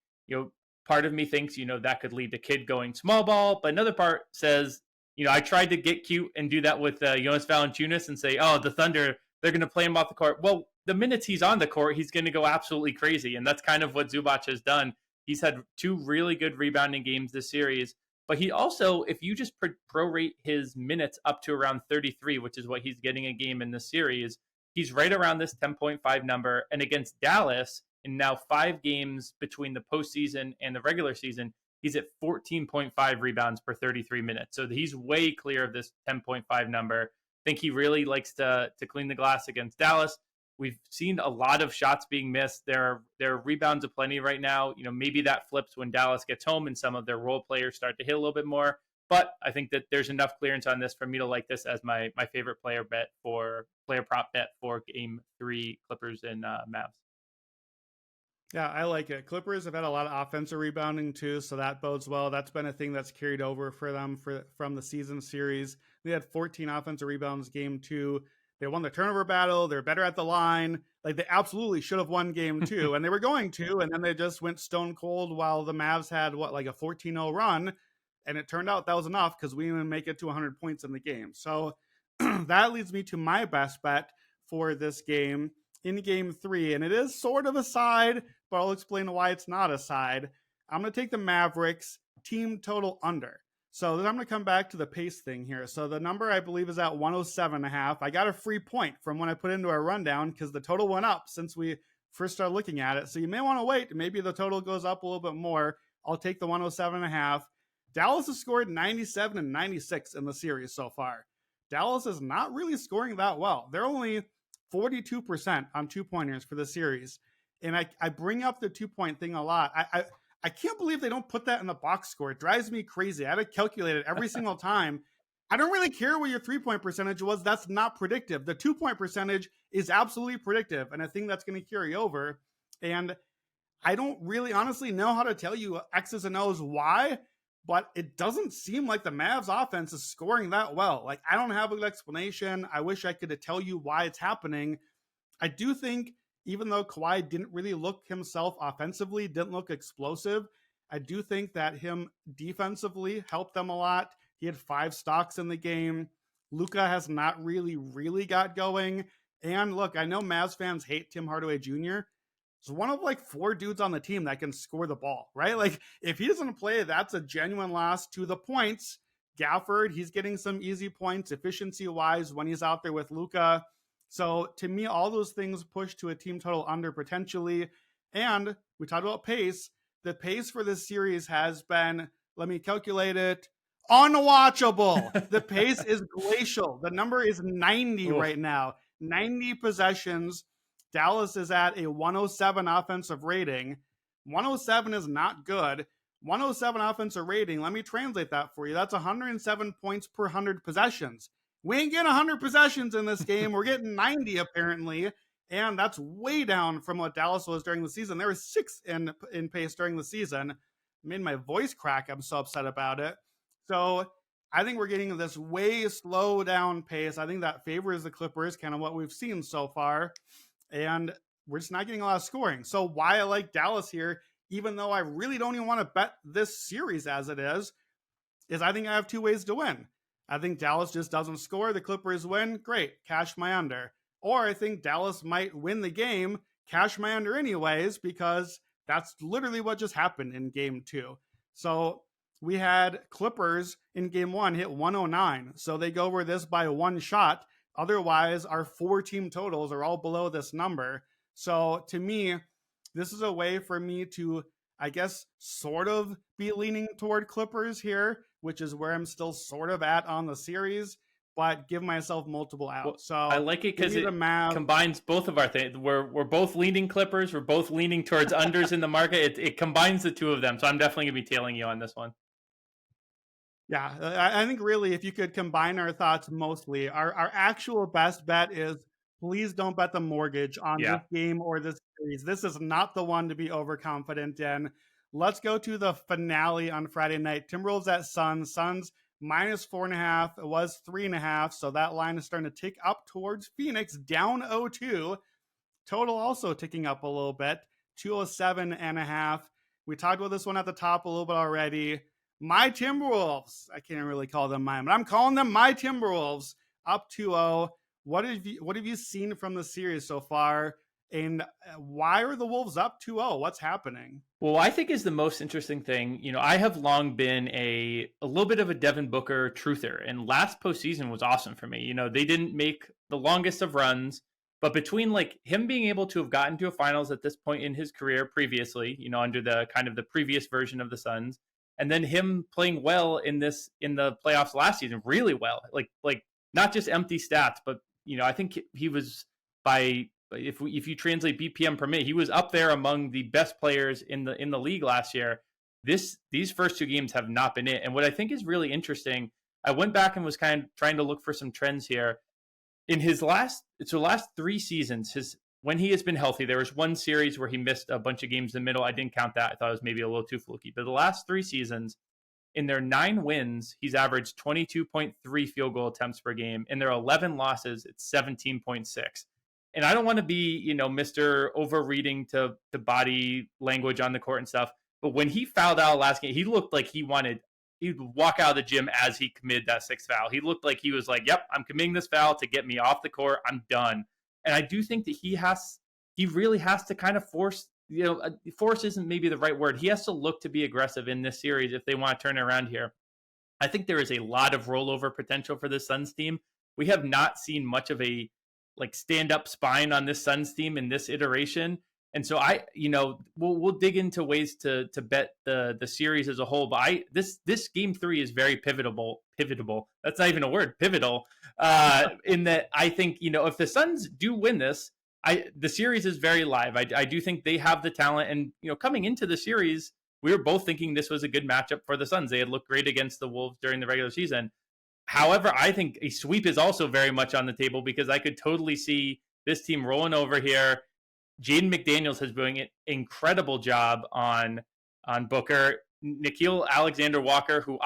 part of me thinks, that could lead to Kidd going small ball. But another part says, I tried to get cute and do that with Jonas Valanciunas and say, oh, the Thunder, they're going to play him off the court. Well, the minutes he's on the court, he's going to go absolutely crazy. And that's kind of what Zubac has done. He's had 2 really good rebounding games this series. But he also, if you just prorate his minutes up to around 33, which is what he's getting a game in this series, he's right around this 10.5 number. And against Dallas, in now 5 games between the postseason and the regular season, he's at 14.5 rebounds per 33 minutes. So he's way clear of this 10.5 number. I think he really likes to clean the glass against Dallas. We've seen a lot of shots being missed. There are rebounds aplenty right now. Maybe that flips when Dallas gets home and some of their role players start to hit a little bit more. But I think that there's enough clearance on this for me to like this as my favorite player prop bet for Game 3 Clippers and Mavs. Yeah, I like it. Clippers have had a lot of offensive rebounding too, so that bodes well. That's been a thing that's carried over for them from the season series. They had 14 offensive rebounds Game 2. They won the turnover battle. They're better at the line. Like, they absolutely should have won Game 2, and they were going to, and then they just went stone cold while the Mavs had, like a 14-0 run, and it turned out that was enough because we didn't even make it to 100 points in the game. So that leads me to my best bet for this game in Game 3, and it is sort of a side, but I'll explain why it's not a side. I'm going to take the Mavericks team total under. So then I'm going to come back to the pace thing here. So the number I believe is at 107.5. I got a free point from when I put into our rundown because the total went up since we first started looking at it. So you may want to wait. Maybe the total goes up a little bit more. I'll take the 107.5. Dallas has scored 97 and 96 in the series so far. Dallas is not really scoring that well. They're only 42% on 2-pointers for the series. And I bring up the 2-point thing a lot. I can't believe they don't put that in the box score. It drives me crazy. I had to calculate it every single time. I don't really care what your 3-point percentage was. That's not predictive. The 2-point percentage is absolutely predictive, and I think that's going to carry over. And I don't really honestly know how to tell you X's and O's why, but it doesn't seem like the Mavs offense is scoring that well. Like, I don't have an explanation. I wish I could tell you why it's happening. I do think, even though Kawhi didn't really look himself offensively, didn't look explosive, I do think that him defensively helped them a lot. He had 5 stocks in the game. Luka has not really got going. And look, I know Mavs fans hate Tim Hardaway Jr. He's one of like 4 dudes on the team that can score the ball, right? Like, if he doesn't play, that's a genuine loss to the points. Gafford, he's getting some easy points efficiency-wise when he's out there with Luka. So to me, all those things push to a team total under potentially. And we talked about pace. The pace for this series has been, let me calculate it, unwatchable. The pace is glacial. The number is 90 right now. 90 possessions. Dallas is at a 107 offensive rating. 107 is not good. 107 offensive rating, let me translate that for you. That's 107 points per 100 possessions. We ain't getting 100 possessions in this game. We're getting 90 apparently, and that's way down from what Dallas was during the season. There was 6 in pace during the season. It made my voice crack. I'm so upset about it. So I think we're getting this way slow down pace. I think that favors the Clippers, kind of what we've seen so far, and we're just not getting a lot of scoring. So why I like Dallas here, even though I really don't even want to bet this series as it is I think I have 2 ways to win. I think Dallas just doesn't score. The Clippers win. Great. Cash my under. Or I think Dallas might win the game. Cash my under anyways, because that's literally what just happened in Game 2. So we had Clippers in Game 1 hit 109. So they go over this by 1 shot. Otherwise, our 4 team totals are all below this number. So to me, this is a way for me to, I guess, sort of be leaning toward Clippers here, which is where I'm still sort of at on the series, but give myself multiple outs. Well, so I like it because it combines both of our things. We're both leaning Clippers. We're both leaning towards unders in the market. It combines the 2 of them. So I'm definitely going to be tailing you on this one. Yeah, I think really if you could combine our thoughts mostly, our actual best bet is please don't bet the mortgage on this game or this series. This is not the one to be overconfident in. Let's go to the finale on Friday night. Timberwolves at Suns. Suns -4.5. It was 3.5. So that line is starting to tick up towards Phoenix, down 0-2. Total also ticking up a little bit, 207.5. We talked about this one at the top a little bit already. My Timberwolves. I can't really call them mine, but I'm calling them my Timberwolves. Up 2-0. what have you seen from the series so far? And why are the Wolves up 2-0? What's happening? Well, I think is the most interesting thing. I have long been a little bit of a Devin Booker truther, and last postseason was awesome for me. They didn't make the longest of runs, but between like him being able to have gotten to a finals at this point in his career previously, under the kind of the previous version of the Suns, and then him playing well in the playoffs last season, really well, like not just empty stats, but I think he was by if you translate BPM per minute, he was up there among the best players in the league last year. These first two games have not been it. And what I think is really interesting, I went back and was kind of trying to look for some trends here. In his last 3 seasons, when he has been healthy, there was one series where he missed a bunch of games in the middle. I didn't count that. I thought it was maybe a little too fluky. But the last 3 seasons, in their 9 wins, he's averaged 22.3 field goal attempts per game. In their 11 losses, it's 17.6. And I don't want to be, Mr. Overreading to body language on the court and stuff. But when he fouled out last game, he looked like he'd walk out of the gym as he committed that 6th foul. He looked like he was like, yep, I'm committing this foul to get me off the court. I'm done. And I do think that he really has to kind of force, force isn't maybe the right word. He has to look to be aggressive in this series if they want to turn it around here. I think there is a lot of rollover potential for the Suns team. We have not seen much of a stand up spine on this Suns team in this iteration. And so we'll dig into ways to bet the series as a whole. But this game 3 is very pivotal. That's not even a word, pivotal. In that I think, if the Suns do win this, the series is very live. I do think they have the talent. And, coming into the series, we were both thinking this was a good matchup for the Suns. They had looked great against the Wolves during the regular season. However, I think a sweep is also very much on the table because I could totally see this team rolling over here. Jaden McDaniels has been doing an incredible job on Booker. Nickeil Alexander-Walker, who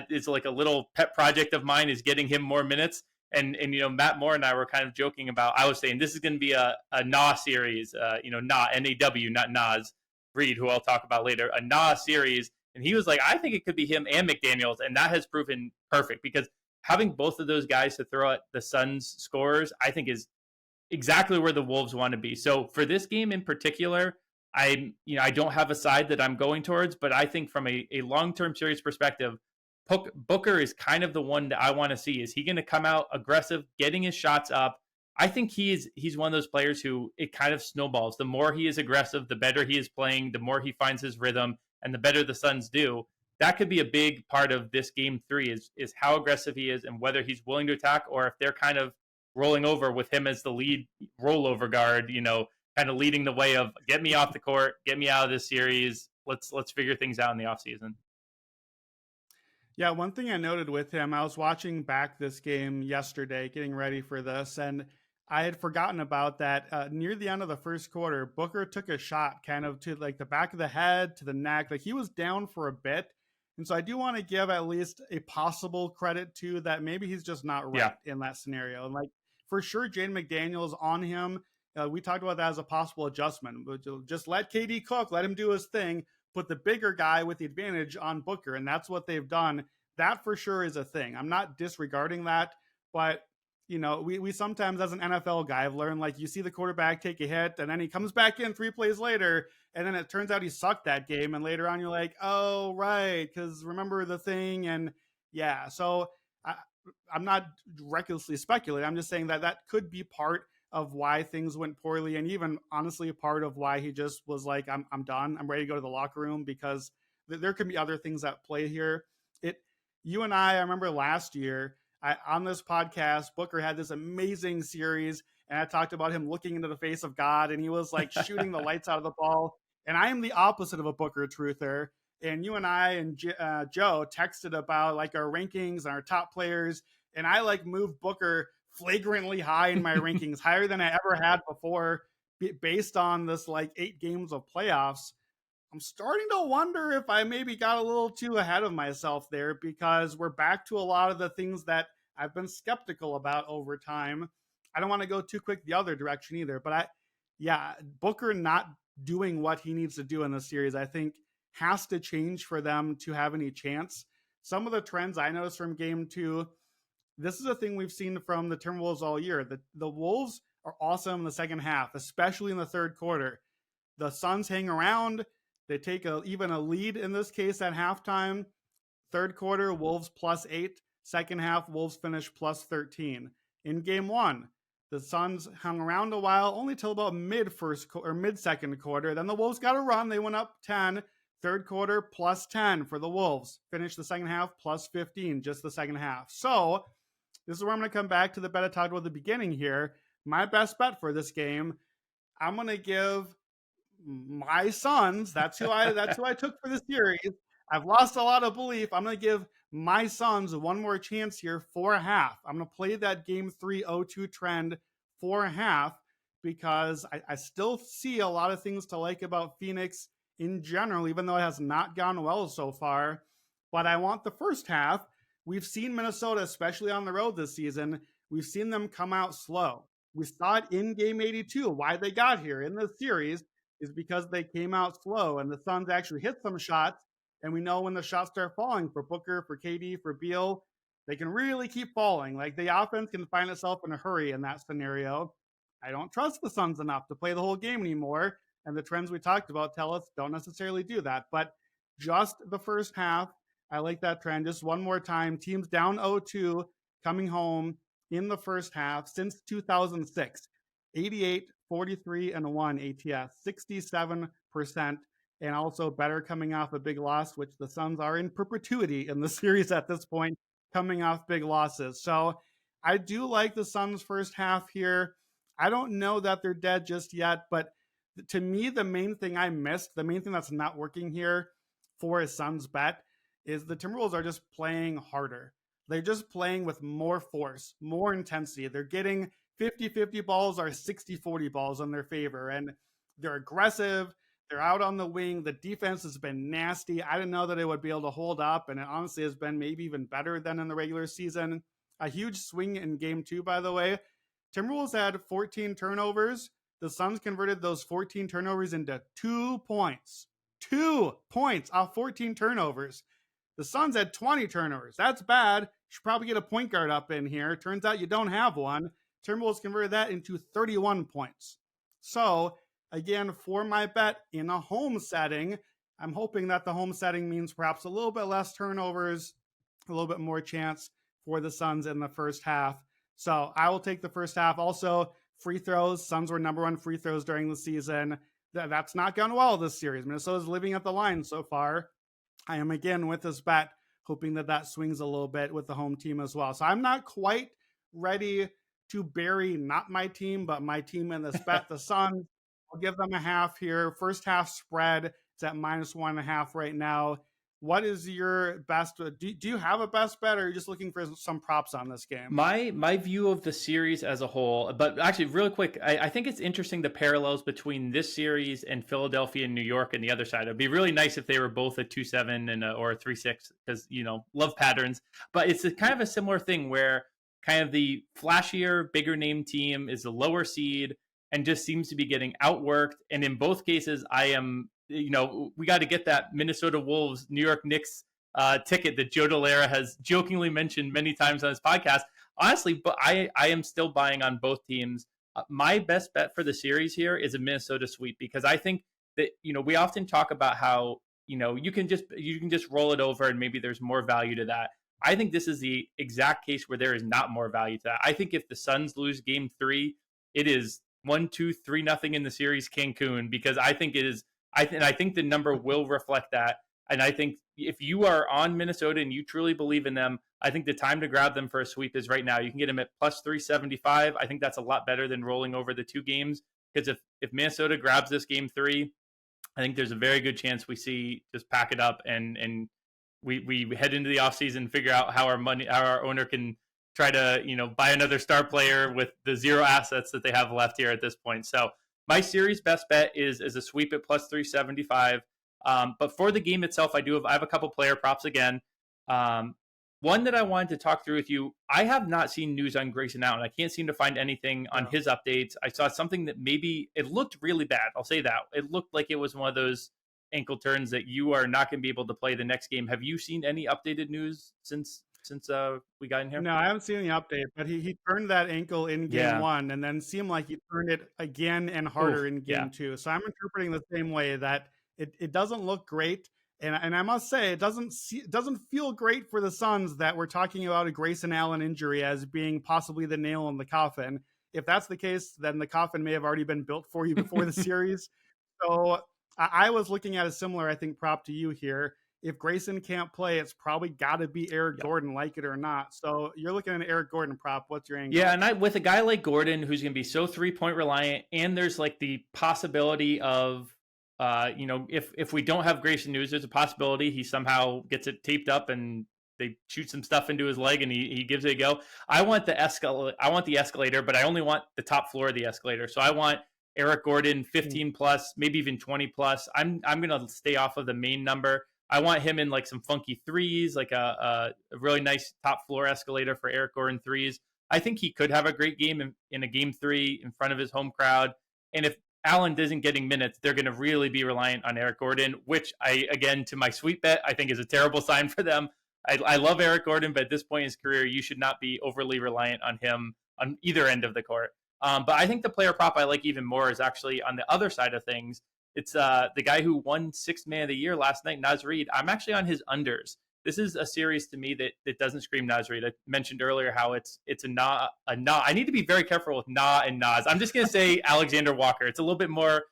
is like a little pet project of mine, is getting him more minutes. And Matt Moore and I were kind of joking about, I was saying this is going to be a NA series, N-A-W, not Nas Reed, who I'll talk about later, a NA series. And he was like, I think it could be him and McDaniels. And that has proven perfect because having both of those guys to throw at the Suns scorers, I think is exactly where the Wolves want to be. So for this game in particular, I don't have a side that I'm going towards, but I think from a long-term series perspective, Booker is kind of the one that I want to see. Is he going to come out aggressive, getting his shots up? I think he's one of those players who it kind of snowballs. The more he is aggressive, the better he is playing, the more he finds his rhythm, and the better the Suns do. That could be a big part of this game 3 is how aggressive he is and whether he's willing to attack or if they're kind of rolling over with him as the lead rollover guard, kind of leading the way of get me off the court, get me out of this series. Let's figure things out in the offseason. Yeah, one thing I noted with him, I was watching back this game yesterday, getting ready for this, and I had forgotten about that. Near the end of the first quarter, Booker took a shot kind of to like the back of the head, to the neck. Like he was down for a bit. And so I do want to give at least a possible credit to that. Maybe he's just not right in that scenario. And like for sure, Jaden McDaniels on him. We talked about that as a possible adjustment. Just let KD cook, let him do his thing, put the bigger guy with the advantage on Booker. And that's what they've done. That for sure is a thing. I'm not disregarding that, but we sometimes as an NFL guy have learned like you see the quarterback take a hit and then he comes back in 3 plays later and then it turns out he sucked that game. And later on you're like, oh, right. Because remember the thing. And yeah, so I'm not recklessly speculating. I'm just saying that could be part of why things went poorly. And even honestly, a part of why he just was like, I'm done. I'm ready to go to the locker room because there could be other things at play here. You and I remember last year, on this podcast, Booker had this amazing series, and I talked about him looking into the face of God, and he was like shooting the lights out of the ball. And I am the opposite of a Booker truther. And you and I and Joe texted about like our rankings and our top players, and I like moved Booker flagrantly high in my rankings, higher than I ever had before, based on this like 8 games of playoffs. I'm starting to wonder if I maybe got a little too ahead of myself there because we're back to a lot of the things that I've been skeptical about over time. I don't want to go too quick the other direction either, but Booker not doing what he needs to do in this series, I think has to change for them to have any chance. Some of the trends I noticed from game 2, this is a thing we've seen from the Timberwolves all year. The Wolves are awesome in the second half, especially in the third quarter. The Suns hang around. They take even a lead in this case at halftime. Third quarter, Wolves +8. Second half, Wolves finish +13. In game one, the Suns hung around a while, only till about mid-second quarter. Then the Wolves got a run. They went up 10. Third quarter, +10 for the Wolves. Finished the second half +15, just the second half. So this is where I'm going to come back to the bet I talked about at the beginning here. My best bet for this game, I'm going to give my Suns. That's who I took for the series. I've lost a lot of belief. I'm going to give my Suns one more chance here for a half. I'm going to play that game 3 0-2 trend for a half because I still see a lot of things to like about Phoenix in general, even though it has not gone well so far. But I want the first half. We've seen Minnesota, especially on the road this season, we've seen them come out slow. We saw it in game 82. Why they got here in this series is because they came out slow, and the Suns actually hit some shots. And we know when the shots start falling for Booker, for KD, for Beal, they can really keep falling. Like the offense can find itself in a hurry in that scenario. I don't trust the Suns enough to play the whole game anymore. And the trends we talked about tell us don't necessarily do that. But just the first half, I like that trend. Just one more time. Teams down 0-2 coming home in the first half since 2006. 88, 43, and 1 ATS. 67%. And also better coming off a big loss, which the Suns are in perpetuity in the series at this point, coming off big losses. So I do like the Suns' first half here. I don't know that they're dead just yet, but to me, the main thing I missed, the main thing that's not working here for a Suns bet is the Timberwolves are just playing harder. They're just playing with more force, more intensity. They're getting 50-50 balls or 60-40 balls in their favor, and they're aggressive. They're out on the wing. The defense has been nasty. I didn't know that it would be able to hold up, and it honestly has been maybe even better than in the regular season. A huge swing in game 2, by the way. Timberwolves had 14 turnovers. The Suns converted those 14 turnovers into 2 points. 2 points off 14 turnovers. The Suns had 20 turnovers. That's bad. You should probably get a point guard up in here. Turns out you don't have one. Timberwolves converted that into 31 points. So again, for my bet in a home setting, I'm hoping that the home setting means perhaps a little bit less turnovers, a little bit more chance for the Suns in the first half. So I will take the first half. Also, free throws. Suns were number 1 free throws during the season. That's not gone well this series. Minnesota's living at the line so far. I am again with this bet, hoping that swings a little bit with the home team as well. So I'm not quite ready to bury not my team, but my team in this bet, the Suns. I'll give them a half here. First half spread is at -1.5 right now. What is your best? Do you have a best bet, or are you just looking for some props on this game? My view of the series as a whole, but actually, real quick, I think it's interesting the parallels between this series and Philadelphia and New York and the other side. It'd be really nice if they were both a 2-7 and or a 3-6 because love patterns. But it's kind of a similar thing where kind of the flashier, bigger name team is the lower seed and just seems to be getting outworked. And in both cases, I am, we got to get that Minnesota Wolves, New York Knicks ticket that Joe Dolera has jokingly mentioned many times on his podcast. Honestly, but I am still buying on both teams. My best bet for the series here is a Minnesota sweep because I think that, we often talk about how, you can just roll it over and maybe there's more value to that. I think this is the exact case where there is not more value to that. I think if the Suns lose game 3, it is 1-2-3-0 in the series Cancun, because I think it is. I think the number will reflect that. And I think if you are on Minnesota and you truly believe in them, I think the time to grab them for a sweep is right now. You can get them at +375. I think that's a lot better than rolling over the 2 games, because if Minnesota grabs this game 3, I think there's a very good chance we see just pack it up and we head into the offseason, figure out how our owner can try to, buy another star player with the 0 assets that they have left here at this point. So my series best bet is a sweep at +375. But for the game itself, I have a couple player props again. One that I wanted to talk through with you, I have not seen news on Grayson Allen. I can't seem to find anything on his updates. I saw something that maybe it looked really bad. I'll say that. It looked like it was one of those ankle turns that you are not going to be able to play the next game. Have you seen any updated news since since we got in here? No, I haven't seen the update, but he turned that ankle in game Yeah. one and then seemed like he turned it again and harder Oof, in yeah. game two. So I'm interpreting the same way that it doesn't look great. And I must say, it doesn't feel great for the Suns that we're talking about a Grayson Allen injury as being possibly the nail in the coffin. If that's the case, then the coffin may have already been built for you before the series. So I was looking at a similar, I think, prop to you here. If Grayson can't play, it's probably got to be Eric Gordon, like it or not. So you're looking at an Eric Gordon prop. What's your angle? Yeah, and with a guy like Gordon who's going to be so 3-point reliant, and there's like the possibility of, if we don't have Grayson news, there's a possibility he somehow gets it taped up and they shoot some stuff into his leg and he gives it a go. I want the escalator, but I only want the top floor of the escalator. So I want Eric Gordon 15 plus, maybe even 20 plus. I'm going to stay off of the main number. I want him in like some funky threes, like a really nice top floor escalator for Eric Gordon threes. I think he could have a great game in a game 3 in front of his home crowd. And if Allen isn't getting minutes, they're going to really be reliant on Eric Gordon, which to my sweet bet, I think is a terrible sign for them. I love Eric Gordon, but at this point in his career, you should not be overly reliant on him on either end of the court. But I think the player prop I like even more is actually on the other side of things. It's the guy who won 6th Man of the Year last night, Naz Reid. I'm actually on his unders. This is a series to me that doesn't scream Naz Reid. I mentioned earlier how it's a nah. I need to be very careful with nah and Naz. I'm just going to say Alexander Walker. It's a little bit more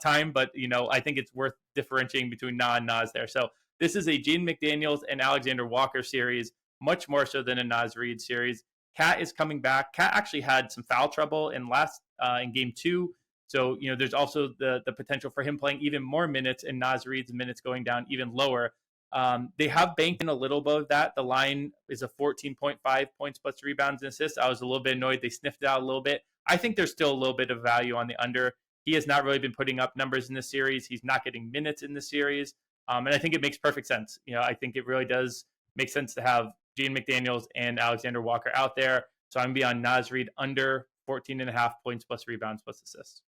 time, but I think it's worth differentiating between nah and Naz there. So this is a Jaden McDaniels and Alexander Walker series, much more so than a Naz Reid series. Cat is coming back. Cat actually had some foul trouble in game 2. So, there's also the potential for him playing even more minutes and Naz Reid's minutes going down even lower. They have banked in a little bit of that. The line is a 14.5 points plus rebounds and assists. I was a little bit annoyed. They sniffed it out a little bit. I think there's still a little bit of value on the under. He has not really been putting up numbers in this series. He's not getting minutes in this series. And I think it makes perfect sense. I think it really does make sense to have Jaden McDaniels and Alexander Walker out there. So I'm going to be on Naz Reid under 14.5 points plus rebounds plus assists.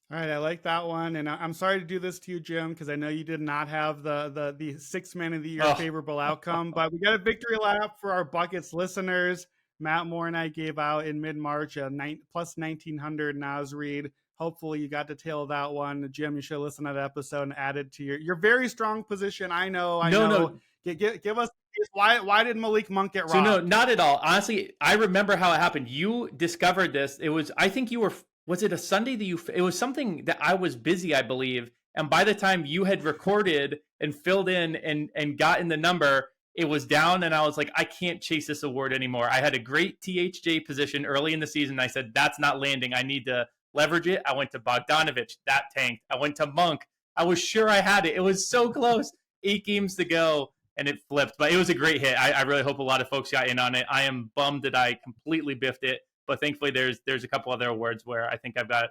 All right, I like that one, and I'm sorry to do this to you, Jim, because I know you did not have the 6th Man of the Year favorable outcome, but we got a victory lap for our Buckets listeners. Matt Moore and I gave out in mid-March a plus 1,900 Naz Reid. Hopefully you got to tail that one. Jim, you should listen to that episode and add it to your very strong position. I know. No. Give us why did Malik Monk get robbed? So no, not at all. Honestly, I remember how it happened. You discovered this. I think you were. Was it a Sunday it was something that I was busy, I believe. And by the time you had recorded and filled in and gotten the number, it was down. And I was like, I can't chase this award anymore. I had a great THJ position early in the season. I said, that's not landing. I need to leverage it. I went to Bogdanovich. That tanked. I went to Monk. I was sure I had it. It was so close. 8 games to go. And it flipped. But it was a great hit. I really hope a lot of folks got in on it. I am bummed that I completely biffed it. But thankfully, there's a couple other awards where I think I've got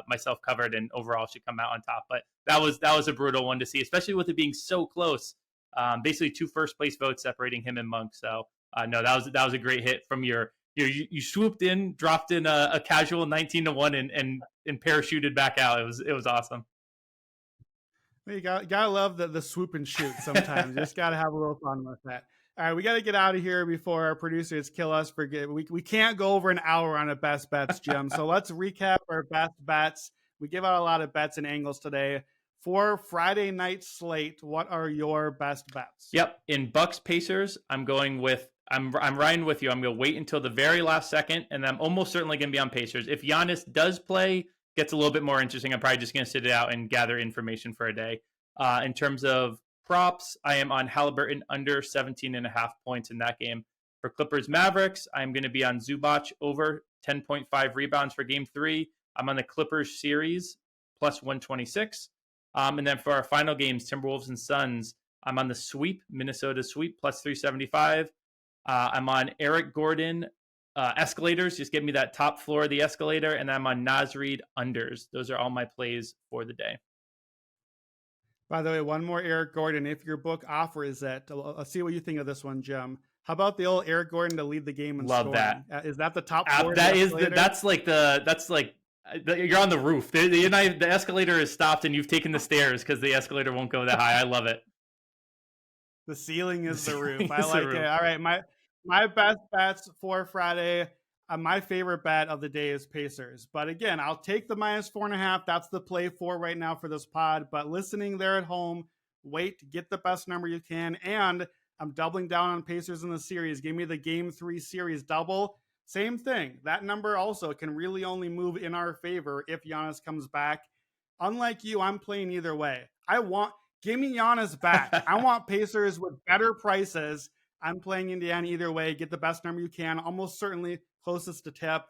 myself covered and overall should come out on top. But that was a brutal one to see, especially with it being so close. Basically, 2 first place votes separating him and Monk. So no, that was a great hit from you swooped in, dropped in a casual 19-1 and parachuted back out. It was awesome. You gotta love the swoop and shoot sometimes. You just gotta have a little fun with that. All right, we got to get out of here before our producers kill us. We can't go over an hour on a best bets, Jim. So let's recap our best bets. We give out a lot of bets and angles today. For Friday night slate, what are your best bets? Yep, in Bucks Pacers, I'm riding with you. I'm going to wait until the very last second, and I'm almost certainly going to be on Pacers. If Giannis does play, gets a little bit more interesting. I'm probably just going to sit it out and gather information for a day. In terms of props, I am on Halliburton under 17.5 points in that game. For Clippers Mavericks, I'm going to be on Zubac over 10.5 rebounds for game 3. I'm on the Clippers series plus 126. And then for our final games, Timberwolves and Suns, I'm on the sweep, Minnesota sweep plus 375. I'm on Eric Gordon escalators. Just give me that top floor of the escalator. And I'm on Naz Reid unders. Those are all my plays for the day. By the way, one more Eric Gordon. If your book offers it, let's see what you think of this one, Jim. How about the old Eric Gordon to lead the game in Love scoring? that. Is that the top floor? That's you're on the roof. The escalator is stopped and you've taken the stairs because the escalator won't go that high. I love it. The ceiling is the roof. Ceiling I is the like it. roof. All right, my best bets for Friday. My favorite bet of the day is Pacers. But again, I'll take the -4.5. That's the play for right now for this pod. But listening there at home, wait, get the best number you can. And I'm doubling down on Pacers in the series. Give me the game 3 series double. Same thing. That number also can really only move in our favor if Giannis comes back. Unlike you, I'm playing either way. Give me Giannis back. I want Pacers with better prices. I'm playing Indiana either way. Get the best number you can, almost certainly closest to tip.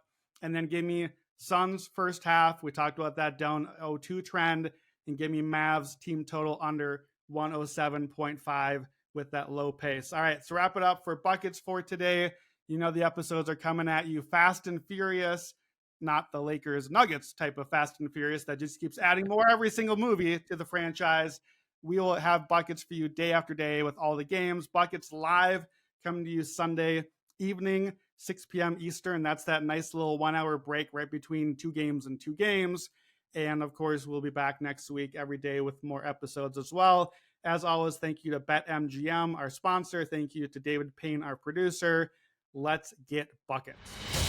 And then give me Suns first half. We talked about that down 0-2 trend. And give me Mavs team total under 107.5 with that low pace. All right, so wrap it up for buckets for today. You know the episodes are coming at you fast and furious, not the Lakers Nuggets type of fast and furious that just keeps adding more every single movie to the franchise. We will have buckets for you day after day with all the games. Buckets live coming to you Sunday evening, 6 p.m. Eastern. That's that nice little 1 hour break right between two games and two games. And of course, we'll be back next week every day with more episodes as well. As always, thank you to BetMGM, our sponsor. Thank you to David Payne, our producer. Let's get buckets.